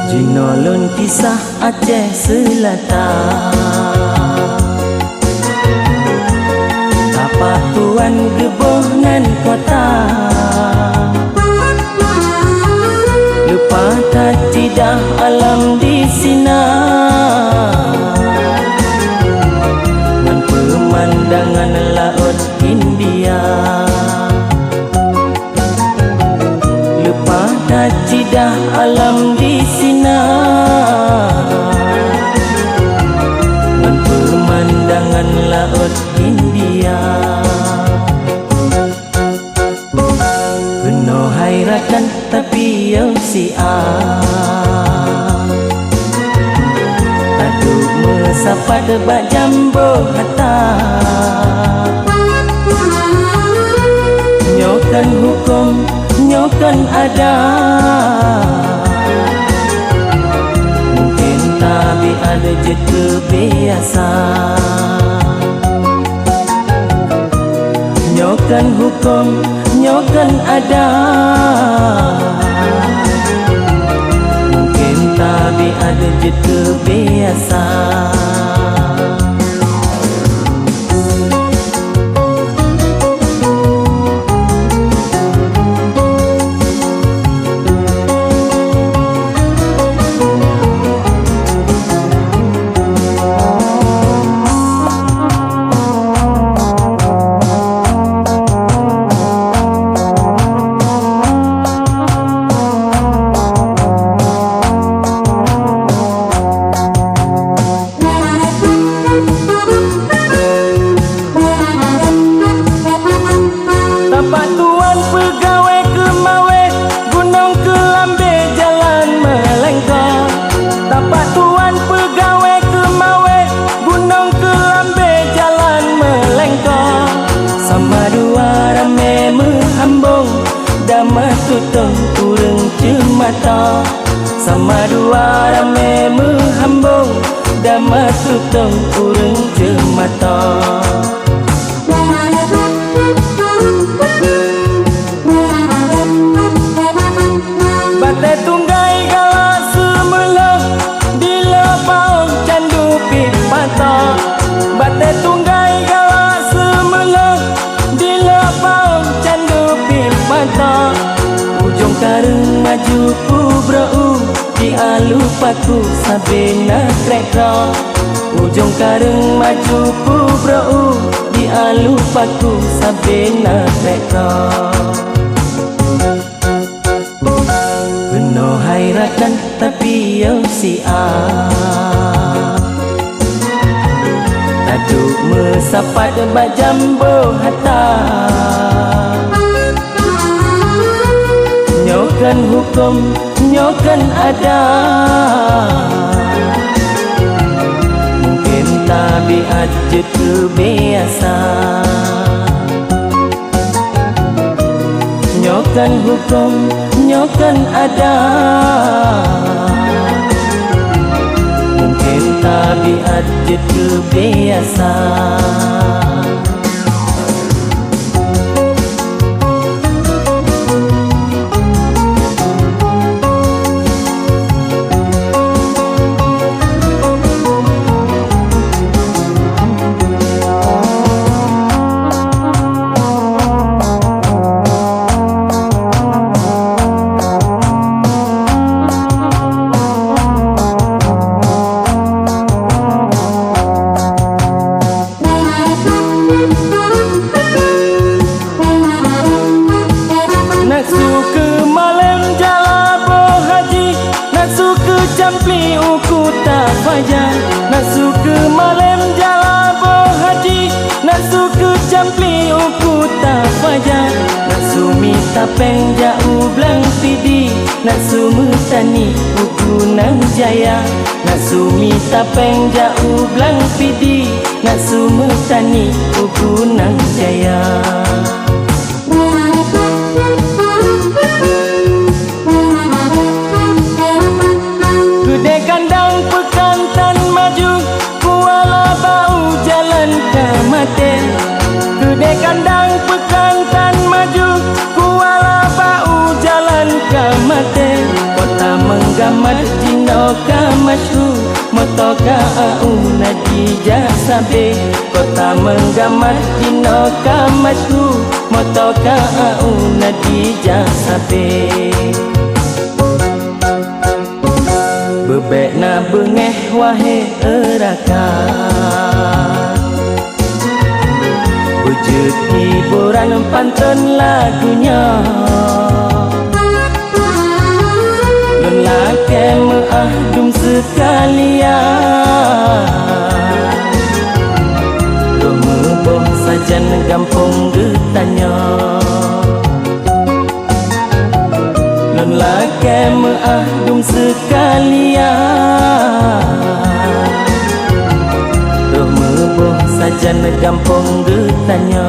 Jinolon kisah Aceh Selatan, tapak tuan geboh nan kota. Lupa tak tidak alam di sini, dan pemandangan laut India. Lupa tak tidak alam di sini, dan pemandangan laut India. Penuh hairatan tapi yo Taduk mesapa debat jambo hata. Nyokan hukum, nyokan ada, mungkin tapi ada je kebiasa. Nyokan hukum, nyokan ada, mungkin tapi ada je kebiasa. Tutong urang cemata, sama dua rame menghambung, dama tutong urang cemata. Batai tunggai galak semula, di lepau candu pit mata. Batai tunggai galak semula, di lepau candu pit mata. Ujung kareng maju ku brau, di alu paku sabena trekra. Ujung kareng maju ku brau, di alu paku sabena trekra. Penuh hairatan tapi yo Taduk mesapa debat jambo hata. Nyokan hukum, nyokan ada, mungkin tabiat je kebiasa. Nyokan hukum, nyokan ada, mungkin tabiat je kebiasa. jampli uku tak fajar nak sumi tapeng jauh belang pidi nak sumu tani uku nang jaya nak sumi tapeng jauh belang pidi nak sumu tani uku nang jaya. Gede kandang pekantan maju kuala bau jalan ke mate. Gede kandang pekantan maju kuala bau jalan ke mate. Kota menggambar jinoka masyhur motoka au nadija sabe. Kota menggambar jinoka masyhur motoka au nadija sabe. Bebek na bengeh wahai eraka wujud hiburan pantun lagunya Lun lake meahdum sekalian Roh meboh sajan gampung getanya Lun lake meahdum sekalian Roh meboh sajan gampung getanya.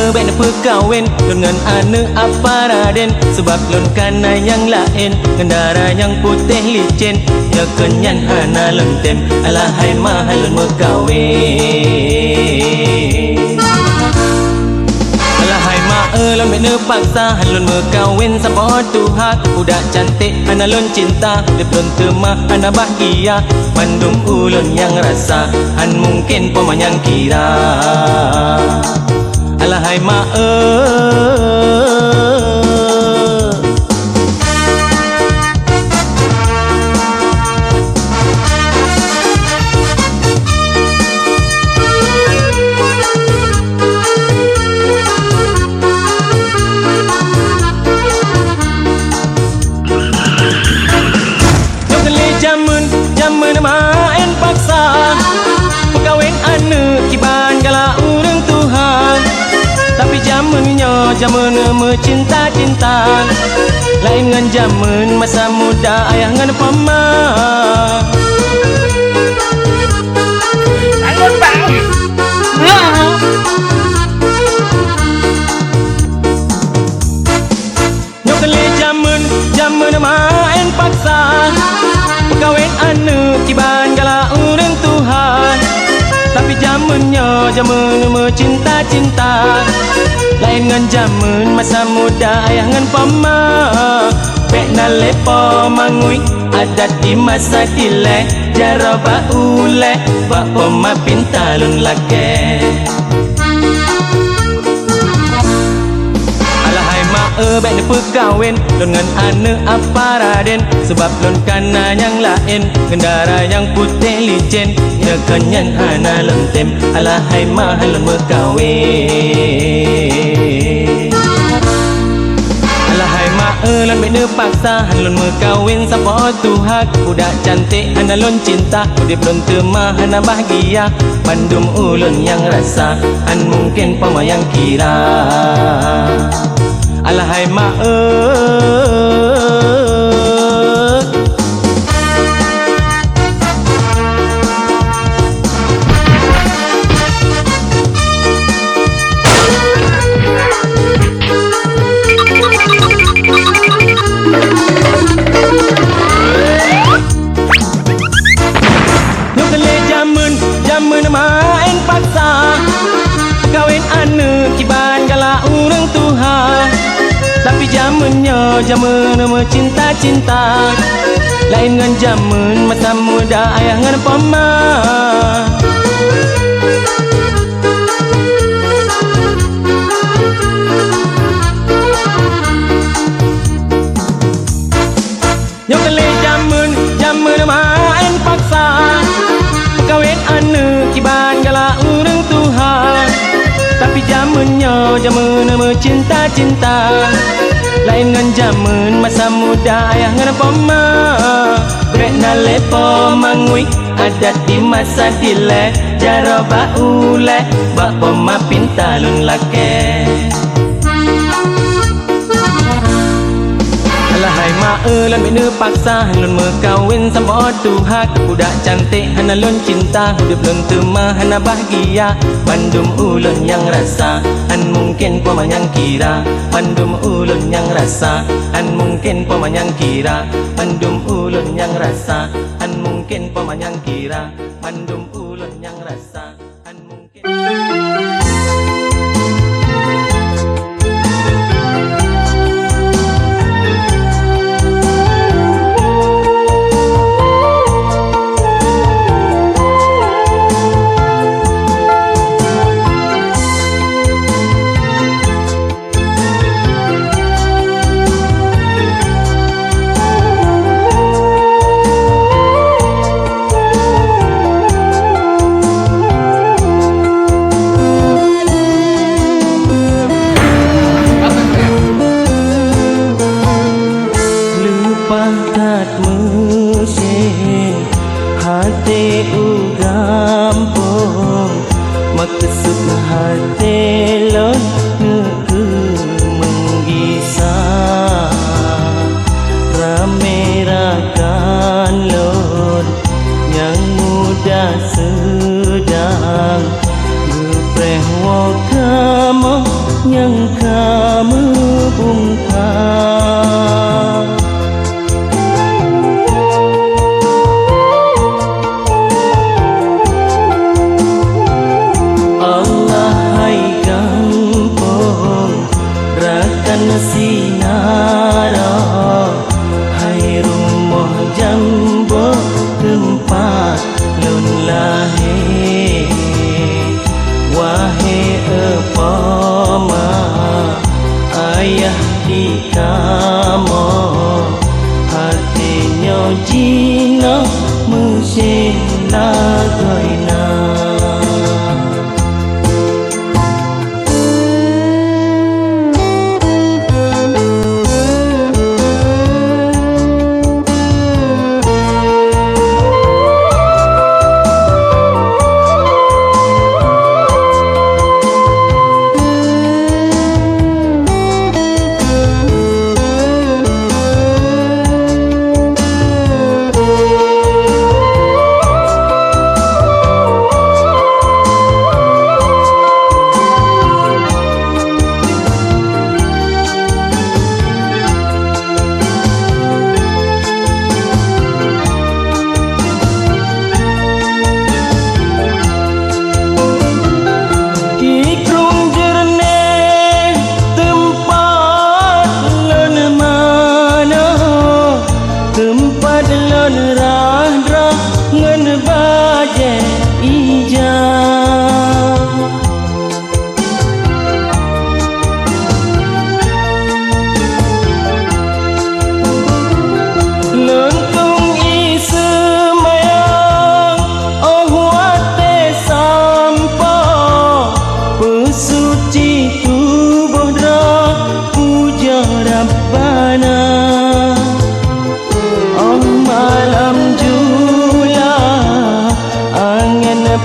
Ben perkawin lun ngan ane apa raden sebab lun kana yang lain kendara yang putih licin ya kenyan ana lentem alahai mahal lun merkawin alahai mahal lun bena paksa lun merkawin sapa Tuhan budak cantik ana lun cinta lun temah ana bahagia mandum ulun yang rasa an mungkin pemanyang kira alahai jamun main paksa pekawin ane kiban gala urang Tuhan tapi jamunnya jamun mencinta-cinta lain ngan jamun masa muda ayah ngan pama Bangun bang nyokali jamun main paksa pekawin ane kiban gala urang Tuhan tapi jamunnya jamun mencinta-cinta lain ngan jamun masa muda ayah ngan pama pek na lepo mangui adat di masa dile jaraba ule bak poma pintalun lake alahai bek na perkawin lun ngan ane apa raden sebab lun kana yang lain kendara yang putih licin ya kenyan ana lentem alahai mahal lun merkawin alahai lun bek na paksa lun merkawin sapa Tuhan budak cantik ana lun cinta udip lun temah ana bahagia pandum ulun yang rasa an mungkin pemayang kira alahai jamun main paksa kawin ane kiban gala urang Tuhan tapi jamunnya jamun mencinta-cinta lain ngan jamun masa muda ayah ngan pama zamennya zaman cinta-cinta. Lain ngan zaman masa muda ayah ngan poma. Brek na lepo mangui adat di masa dile. Jaro ba ule ba poma pinta lun lake. Alahai maelan bina paksa Lun merkawin sama Tuhan Budak cantik hana lun cinta Hidup lun tema hana bahagia Bandum ulun yang rasa An mungkin poma yang kira Bandum ulun yang rasa An mungkin poma yang kira Bandum ulun yang rasa An mungkin poma yang kira Bandum ulun yang rasa An mungkin hati ugampong maksud hati lon ngeku menggisa ramerakan lon yang muda sedang gepreh kamu yang kamu bungkam. Sinara hai rumah jambo tempat lun lahir wahai epama ayah di kamu hatinya jina mesin lagoina.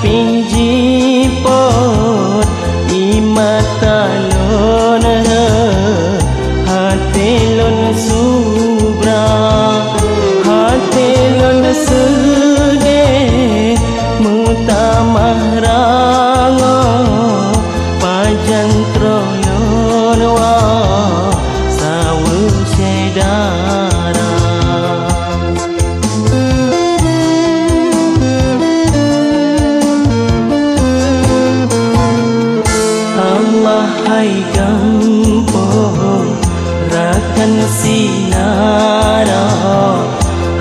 Pinji pot imata lon hati lon subra hati lon sede mutamah rango pajang troyon wa sawu sedara. Hai gampong rakan sinara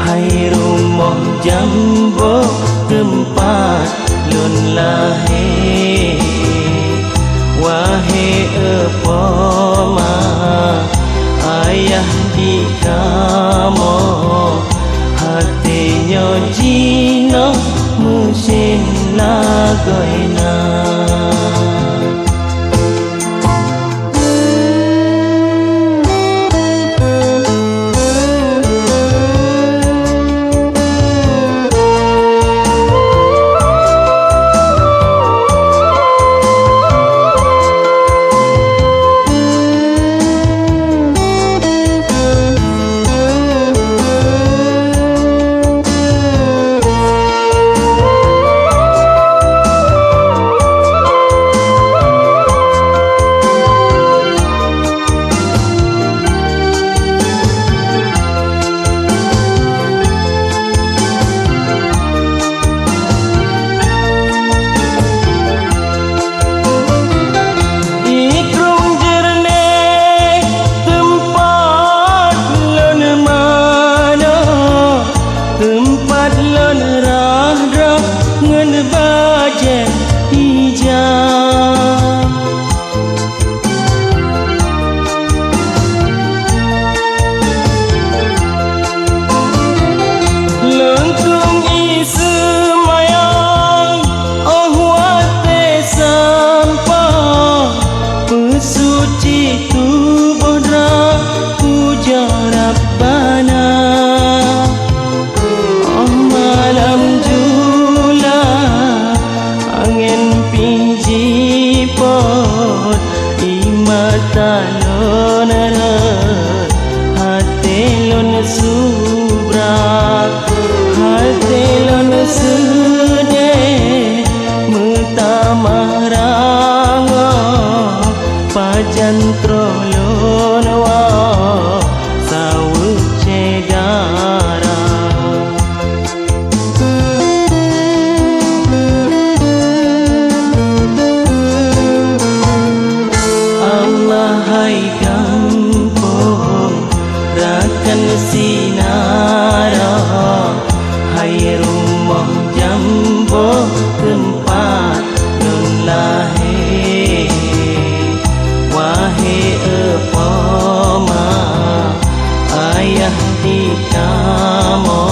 hai rumah jambo tempat lun lahir wahai epoma ayah di kamu hatinya jina mesin lagoina. jitu bodra puja Rabbana. Oh malam jula angin pinji pot imata lonara hati lon subra hati lon sude mutamaranga pajan trolon wa sawu cegara. Allah hai kampung rakan sinara hai rumah jambo tempat nun lahir wahai epoma ayah di kamu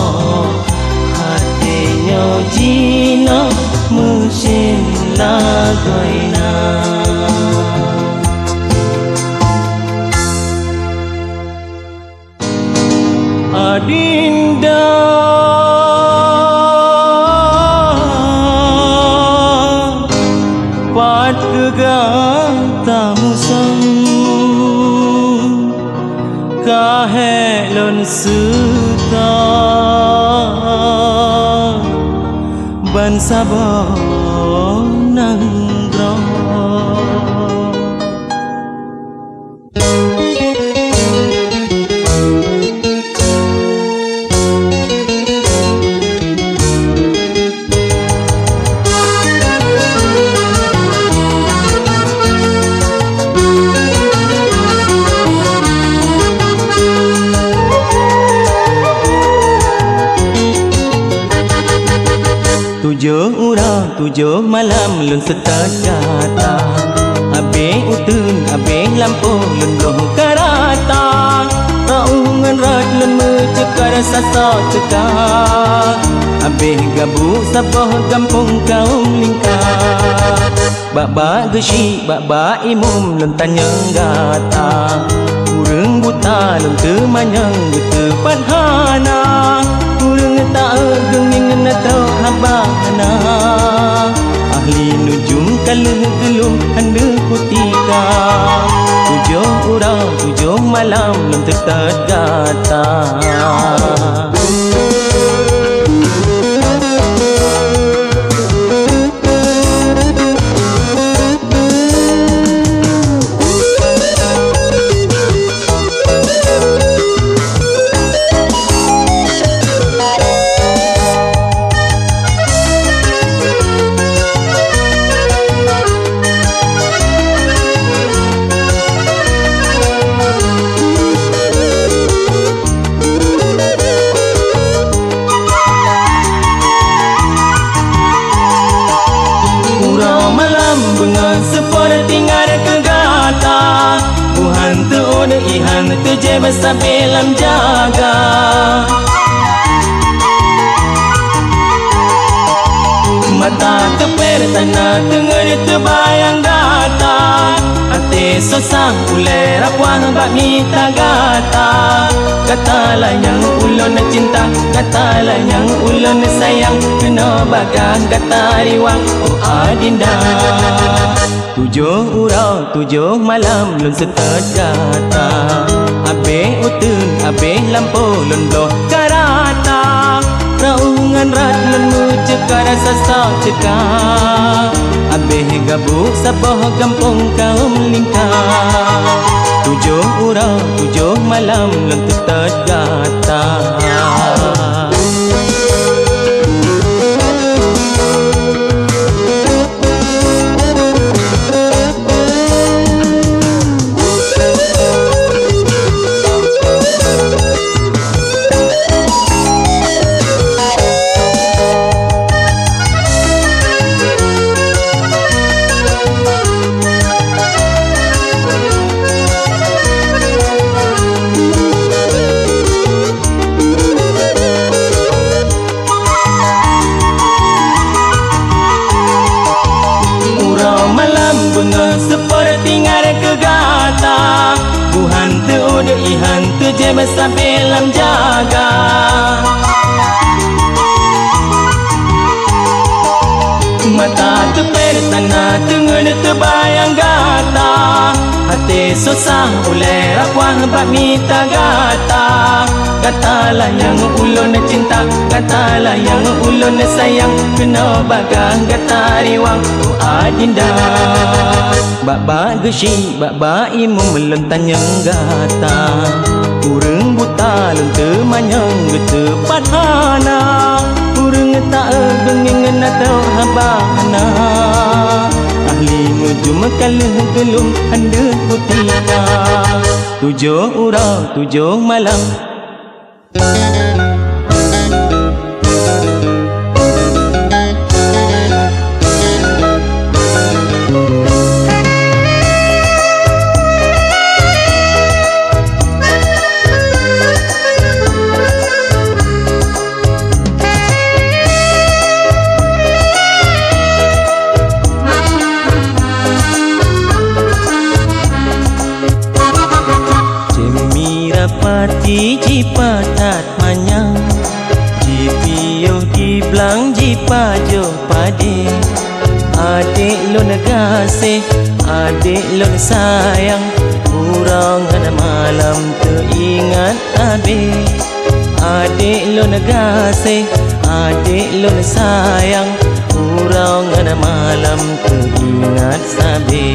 hatinya jina mesin lagoina. Adinda pat kegata musang kahe lon suta ban sabon nang dro. Tujuh malam lun setat kata abe utun abe lampu lun loh karata raungan rat lun mencekar sasa ceka abe gabu sabah kampung kaum lingkar baba geshi baba imum lun tanya gata urang buta lun temanyang getepan hana urang tak genging natau habana ahli nujum kalung gelum anda kutika tujuh malam lum tetap gata. Ihan tuje besabelam jaga mata teper tanah dengar terbayang gata ate sosang ulai rapuang bak mita gata katalah yang ulun cinta katalah yang ulun sayang kena bagang kata riwang oh adinda. Tujuh malam lun setat gata abe utun abe lampu lun bloh karata raungan rat lun mucekar sasa ceka abe gabu sabah kampung kaum lingkar tujuh malam lun setat gata. sabelam jaga. Mata teper tanah tengen terbayang gata, hati susah oleh rakwah bak minta gata. Gatalah yang ulun cinta, gatalah yang ulun sayang, kena bagang gata riwang tu adinda. Bak gesi, bak imu melentan yang gata, urang buta lente manyang getepat hana, urang tak gengen atau habana. Ahli ngejum kalah gelum anda putina, 7 urang 7 malam. Pati jipatat manyang, jipiyo di blang jipajo pade. Adik lo negase, adik lo sayang, urang ana malam teringat abe. Adik lo negase, adik lo sayang, urang ana malam teringat sabe.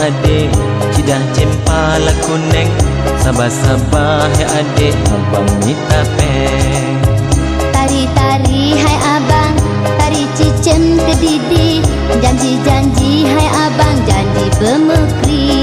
Adik, cidah cempala kuneng, sabar-sabar hai adik, abang minta peng. Tari-tari hai abang, tari cicem kedidi, janji-janji hai abang, janji pemekri.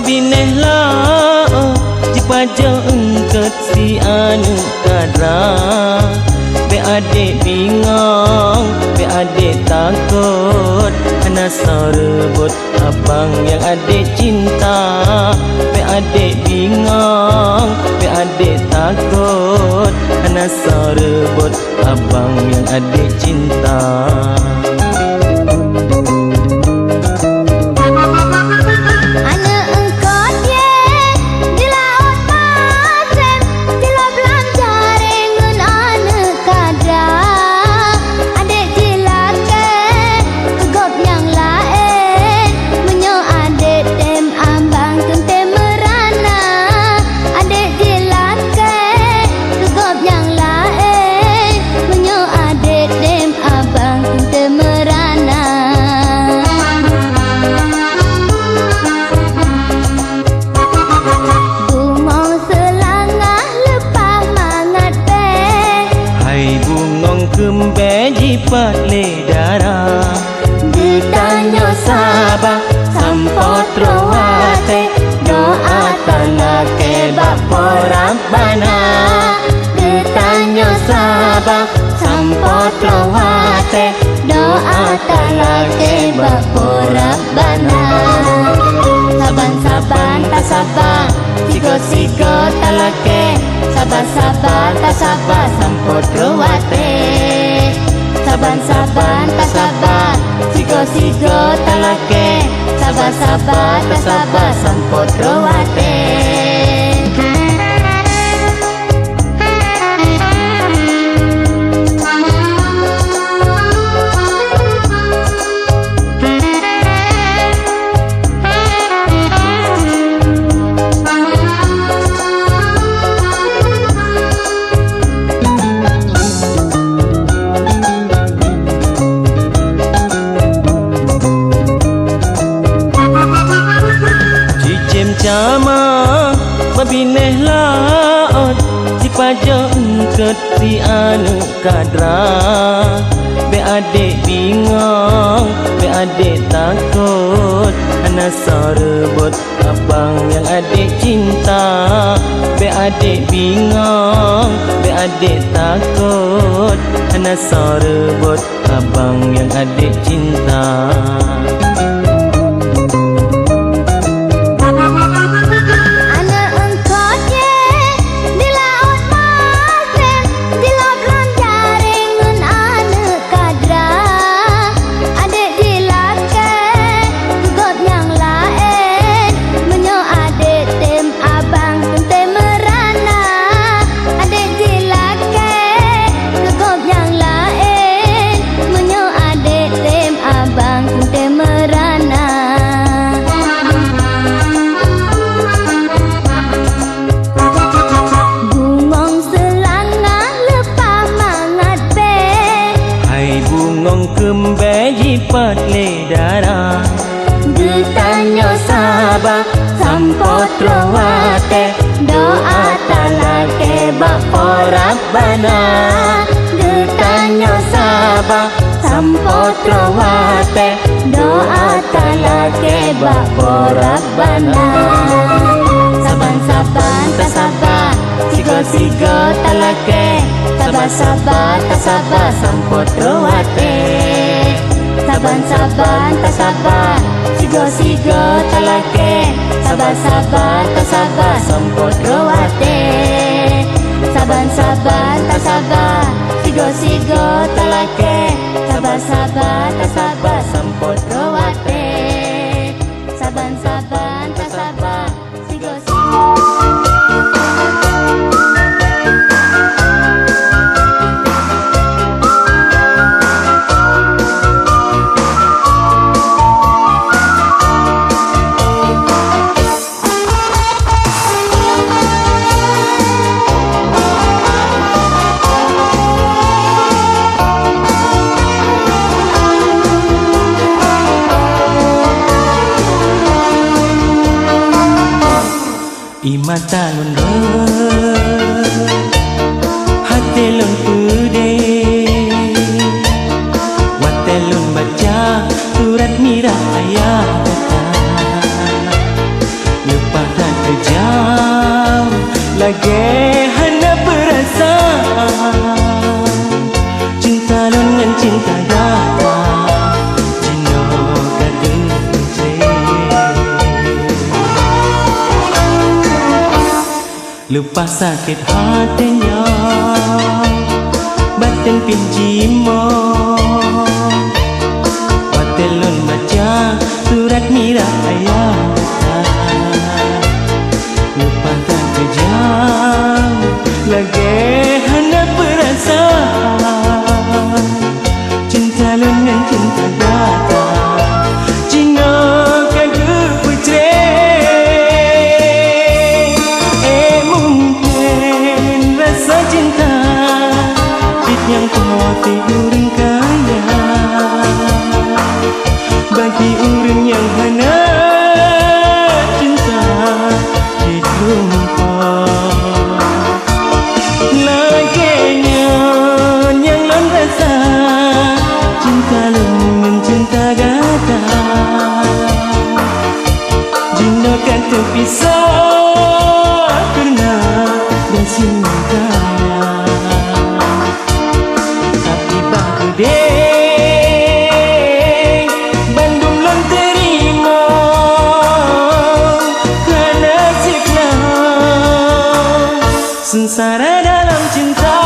Binehlah jipajo engket si anu kadra. Be adik bingung, be adik takut, ana sorebut abang yang adik cinta. Be adik bingung, be adik takut, ana sorebut abang yang adik cinta. Kembe jipat le darah, ditanya sabah sampot rawate, doa talake bapa Rabbana. Ditanya sabah sampot rawate, doa talake bapa Rabbana. Saban-saban tak sabar, sigo-sigo talake, sabar-sabar tak sabar sampot rawate. Saban-saban tak sabar, sigo-sigo talake, sabar-sabar tak sabar sampot rawate. kadra. Be adik bingung, be adik takut, ana sorebut abang yang adik cinta. Be adik bingung, be adik takut, ana sorebut abang yang adik cinta. Jipat ledara Getanyo sabah Sampotro wate Doa talake Baporak bana Getanyo sabah Sampotro wate Doa talake Baporak bana Saban-saban tasabah Sigo-sigo talake Sabah-sabah tasabah Sampotro wate Saban-saban tasabah Sigo-sigo talake Sabar-sabar tasabah Sampotro wate Saban-saban tasabah Sigo-sigo talake Sabar-sabar tasabah Sampotro wate Saban-saban tasabah Sigo-sigo. Imata lun hati lun pude wate lun baca surat mira ayah kata lupa tak kejam lagi hana perasaan cinta lun dengan cinta data cino kadu lupa sakit hatinya batin pinjimo watelun baca surat mira ayah lupa tak kejam lagi hana perasaan cinta lun dengan cinta data cina kagak putre. Cinta yang hati urang kaya bagi urang yang hana cinta ditumpah laginya yang lon rasa cinta lon mencinta gata jino kan terpisah karena cinta. Bandung lon terima karena sikna sengsara dalam cinta.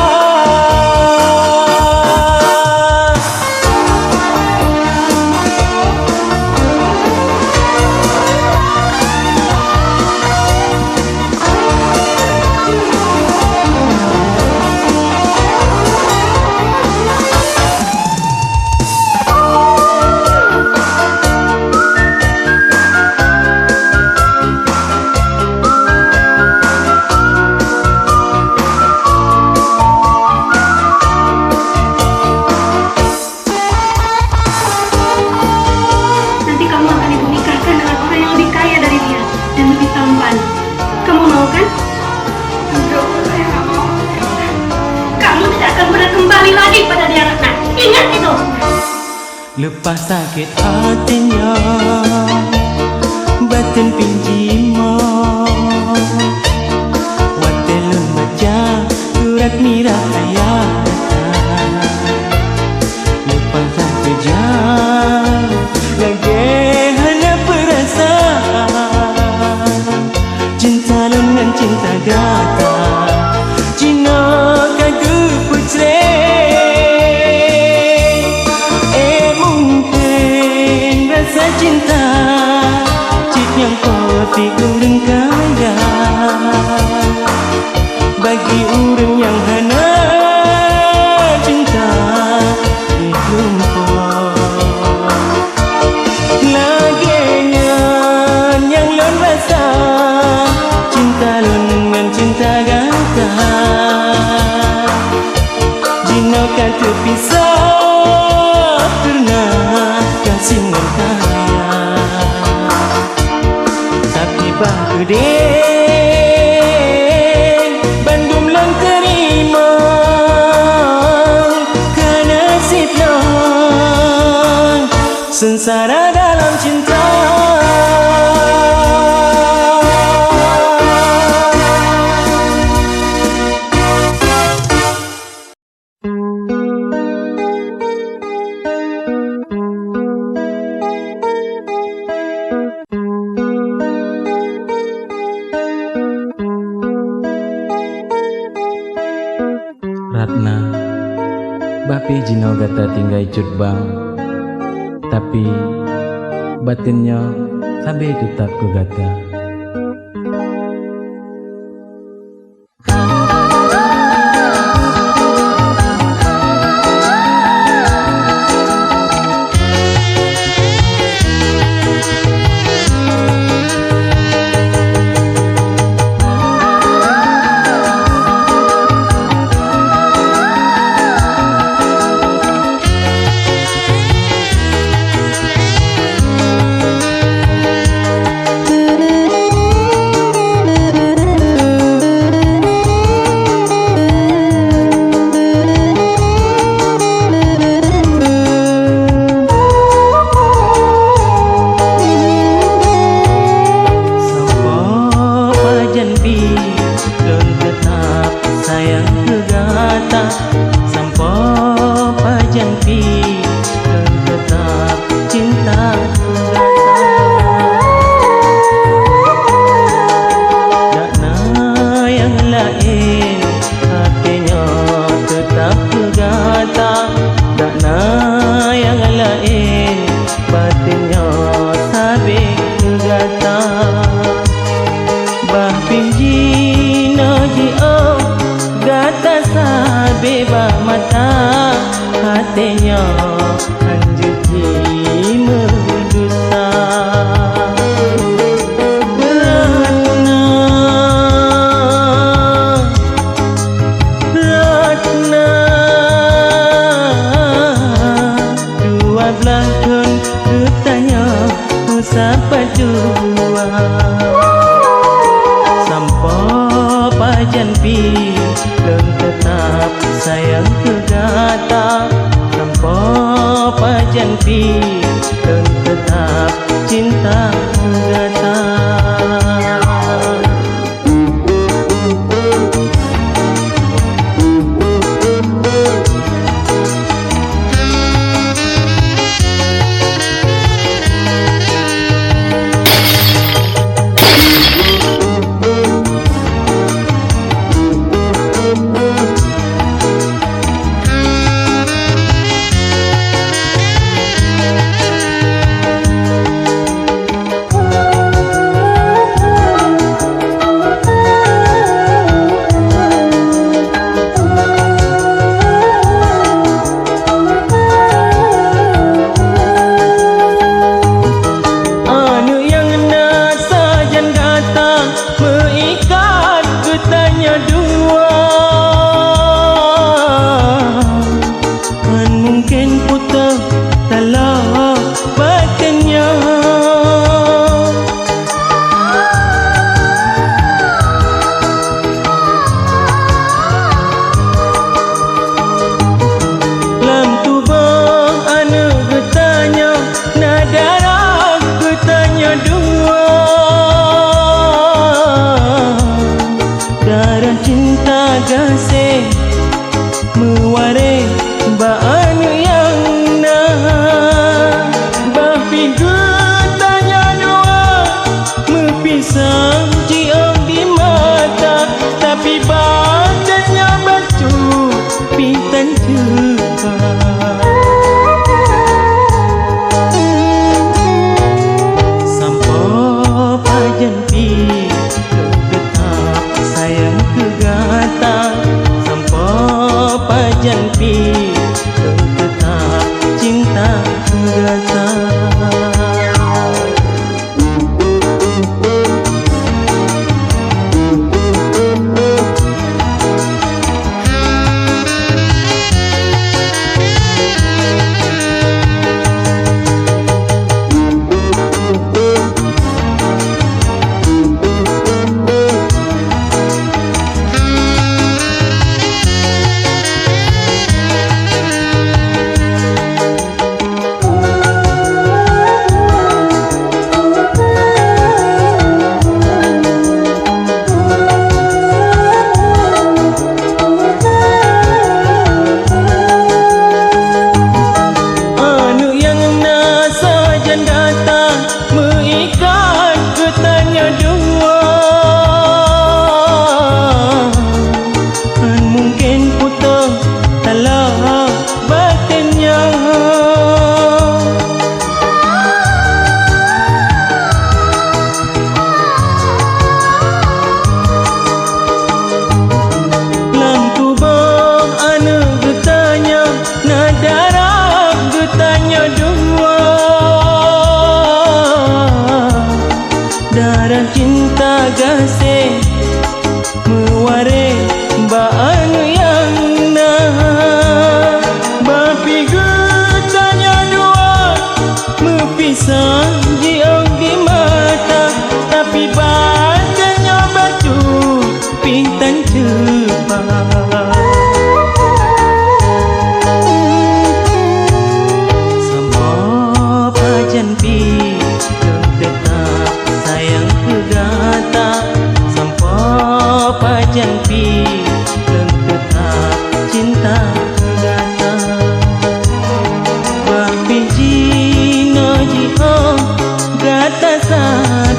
lepas sakit hatinya batin pinjima watelun baca surat mira ayah lepas sakit jauh lagi hanya perasaan cinta dengan cinta gata Cina kagak putre rasa cinta cik yang pati urang kaya bagi urang yang hana cinta ditumpah lagi yang lon rasa cinta lon dengan cinta gata jina kata pisah pernah kasih kaya tapi bagede Bandung lang terima kerana nasib lang sengsara dalam cinta Ratna, bapi jino gata tinggal cut bang, tapi batinnya sabe tetap ku gata. Hatinya anjuki mendusta Ratna 12 tahun bertanya siapa dua sampai pajan pi dan tetap sayang kegata sampai pajan pi dan tetap cinta gata.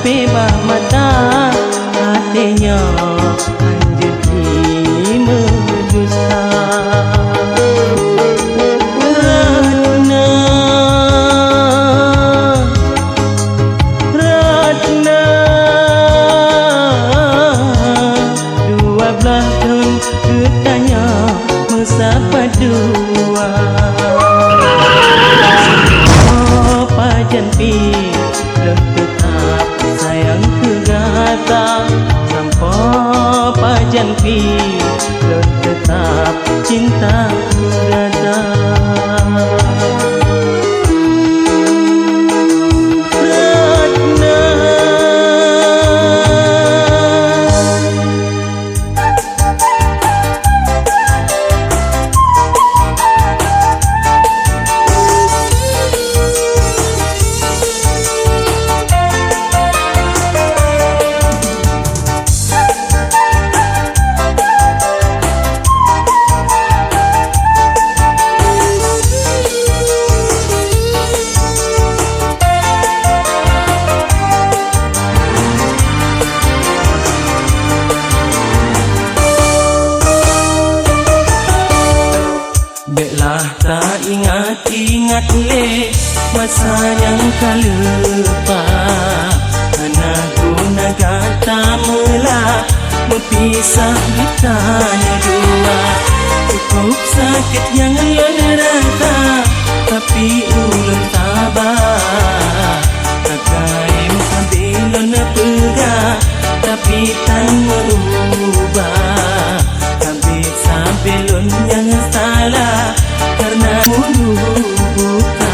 sampai bah mata hatinya anjeti mendusta. Ratna 12 tahun ketanya mesapa dua. Oh pajan pi tetap sayang kegata sampai pajan pi tetap cinta rada. Beklah tak ingat-ingat le masa yang kau lupa. Anakku nagata mula berpisah ditanya dua. Cukup sakit yang rata tapi ulun tabah. Kakai sambil pegah tapi tak merubah. Sampai lun yang salah karena mulu buta.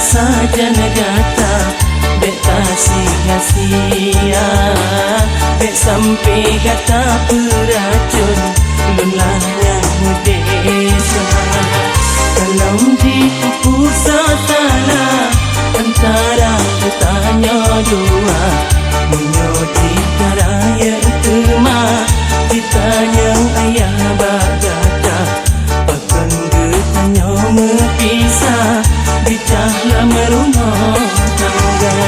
Saja negata beta sia-sia bek sampai kata peracun lunlah yang desa. Kalau ditipu salah antara bertanya dua menyodi karaya kema ditanya ayah bagata bahkan getanya mepisah bicahlah merumah tangga.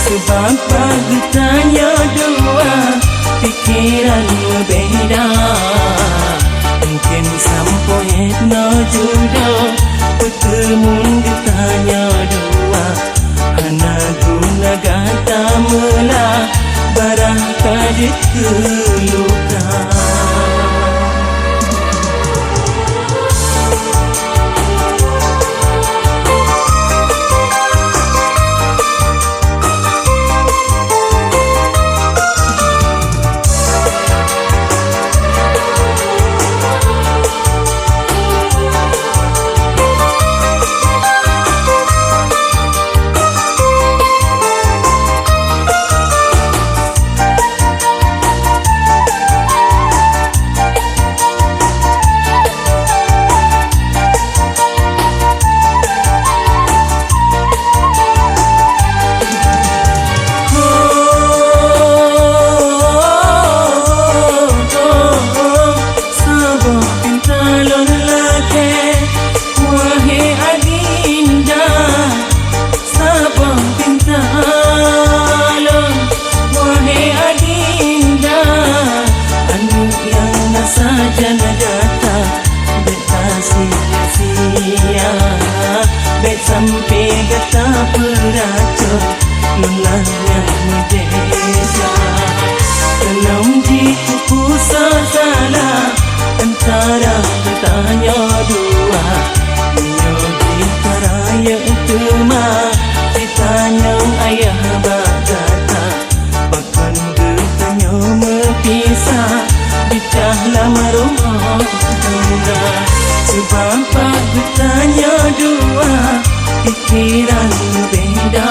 Sebab pagi tanya dua pikiran berbeza. Mungkin sampai no jodoh bertemu ditanya dua. Anak guna gata mula barang kadit keluka. sampai gata beracun. Lulah yang merdeka Dalam jiwaku salah antara bertanya dua Menyogi karaya tema ditanya ayah berkata bahkan bertanya berpisah di dalam rumah tangga sebab bertanya dua pikiran berbeda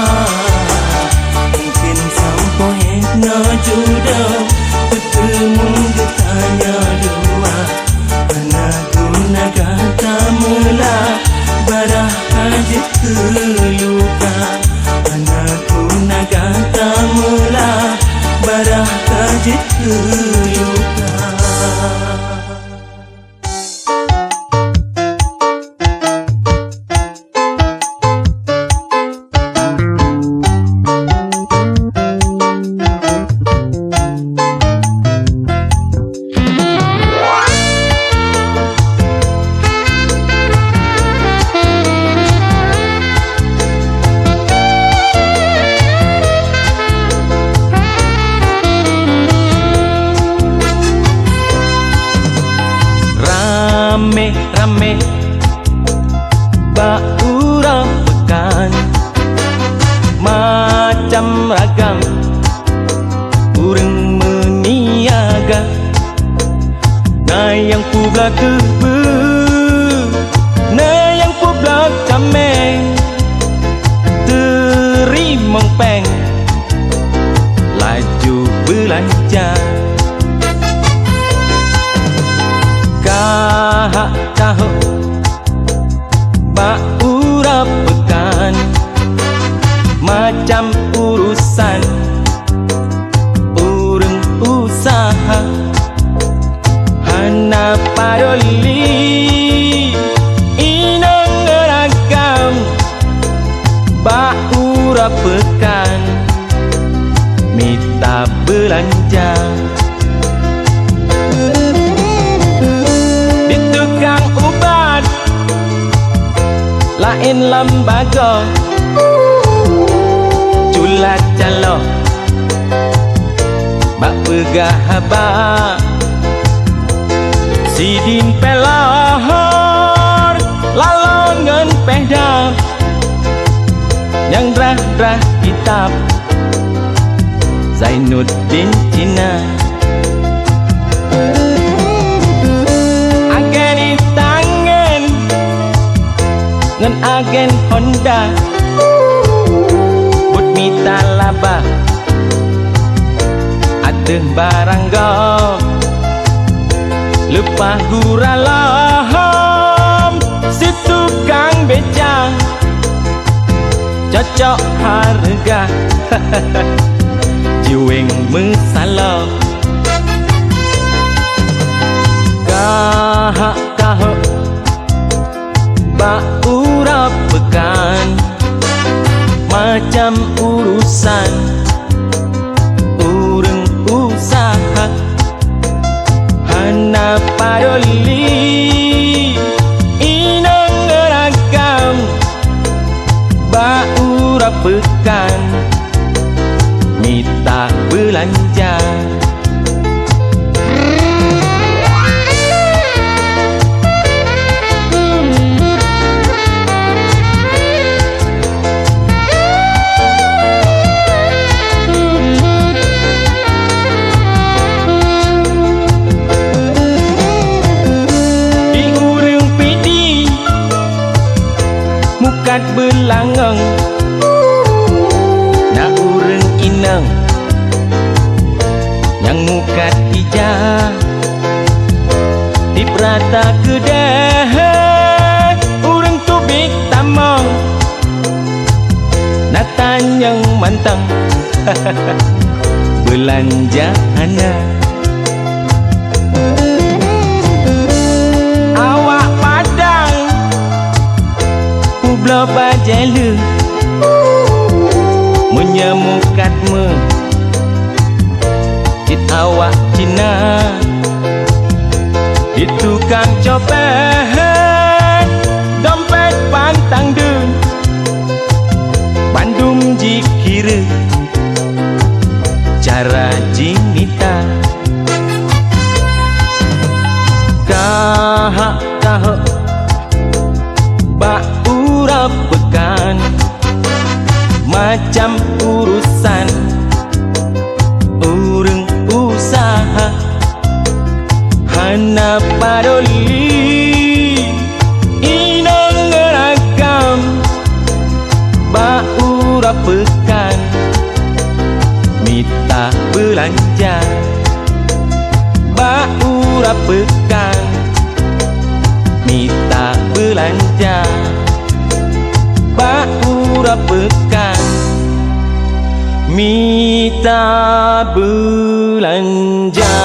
mungkin sampai nak juda bertemu bertanya dua karena guna kata mula barah kajit luka karena guna kata mula barah kajit luka. Rame-rame baura pekan macam ragam urang meniaga na yang pu belaka na yang pu belaka meng terimong peng laju belanja tahu baura pekan macam urusan urang usaha hana padoli inang ragam baura pekan minta belanja lain lembaga culat calo bak pegahaba sidin pelahor lalongan pehda yang drah-drah kitab Zainuddin Cina ngan agen Honda but mita laba adeh barang gom lepah guralahom si tukang beca cocok harga jiweng mesalah kahak-kahak baura pekan macam urusan urang usaha hana padoli inang ragam baura pekan minta belanja mukat belangeng na urang inang yang mukat hijau di prata kedah urang tubik tamang na tanyang mantang belanja anak Bla bajelu menyemukatmu Kit awak Cina di tukang copet dompet pantang dun Bandung jika belanja, Baura pegang, minta belanja, Baura pegang, minta belanja.